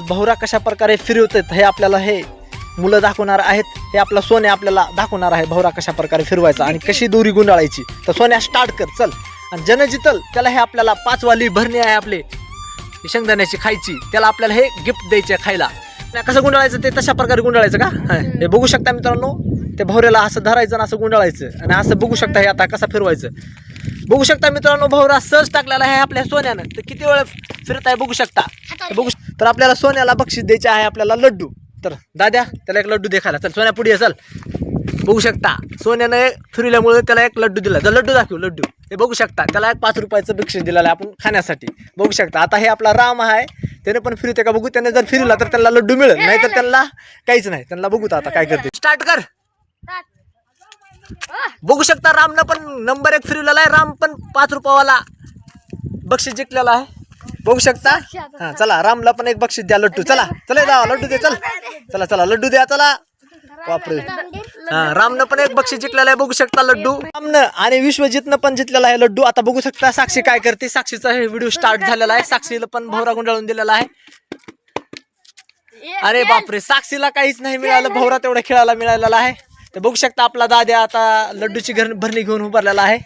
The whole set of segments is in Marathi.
भवरा कशा प्रकारे फिरवतात हे आपल्याला हे मुलं दाखवणार आहेत. हे आपला सोन्या आपल्याला दाखवणार आहे भवरा कशा प्रकारे फिरवायचा आणि कशी दोरी गुंडाळायची. तर सोन्या स्टार्ट कर चल. आणि जन जितल त्याला हे आपल्याला 5 वाली भरणी आहे आपले शेंगदाण्याची खायची, त्याला आपल्याला हे गिफ्ट द्यायचे खायला. कसं गुंडाळायचं ते तशा प्रकारे गुंडाळायचं का हे बघू शकता मित्रांनो. ते भवऱ्याला असं धरायचं आणि असं गुंडाळायचं आणि असं बघू शकता हे आता कसं फिरवायचं. बघू शकता मित्रांनो भवरा सहज टाकलेला आहे आपल्या सोन्यानं. तर किती वेळ फिरत आहे बघू शकता. तर आपल्याला सोन्याला बक्षीस द्यायचे आहे आपल्याला लड्डू. तर दाद्या त्याला एक लड्डू देखायला चल. सोन्या पुढे चल. बघू शकता सोन्याने फिरवल्यामुळे त्याला एक लड्डू दिला. तर लड्डू दाखव लड्डू. हे बघू शकता त्याला एक 5 रुपयाचं बक्षीस दिलेलं आहे आपण खाण्यासाठी. बघू शकता आता हे आपला राम आहे त्याने पण फिरते का बघू. त्याने जर फिरवला तर त्याला लड्डू मिळेल, नाही तर त्यांना काहीच नाही. त्यांना बघू आता काय करते. स्टार्ट कर. बघू शकता रामनं पण नंबर 1 फिरवलेला आहे. राम पण 5 रुपयावाला बक्षीस जिंकलेला आहे. बघू शकता. हा चला रामला पण एक बक्षीस द्या लड्डू. चला चला द्या लड्डू दे. चल चला चला लड्डू द्या चला. बापरे हा रामनं पण एक बक्षीस जिंकलेला आहे. बघू शकता लड्डू रामनं आणि विश्वजितनं पण जिंकलेला आहे लड्डू. आता बघू शकता साक्षी काय करते. साक्षीचा हे व्हिडिओ स्टार्ट झालेला आहे. साक्षीला पण भवरा गुंडाळून दिलेला आहे. अरे बापरे साक्षीला काहीच नाही मिळालं, भवरा तेवढा खेळायला मिळालेला आहे. तर बघू शकता आपला दाद्या आता लड्डूची भरणी घेऊन उभारलेला आहे.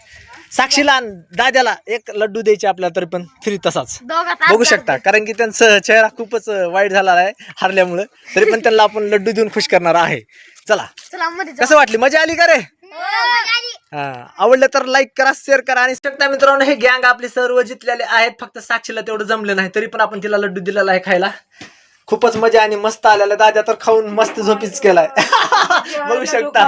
साक्षीला दाद्याला एक लड्डू द्यायचे आपल्याला तरी पण फ्री तसाच. बघू शकता कारण की त्यांचा चेहरा खूपच वाईट झाला आहे हारल्यामुळे. तरी पण त्यांना आपण लड्डू देऊन खुश करणार आहे. चला कसं वाटली, मजा आली का रे. हा आवडलं तर लाईक करा, शेअर करा. आणि शकता मित्रांनो हे गँग आपले सर्व जिंकलेले आहेत. फक्त साक्षीला तेवढं जमलं नाही तरी पण आपण तिला लड्डू दिलेला आहे खायला. खूपच मजा आणि मस्त आलेला. दाद्या तर खाऊन मस्त झोपीच केलाय. बघू शकता.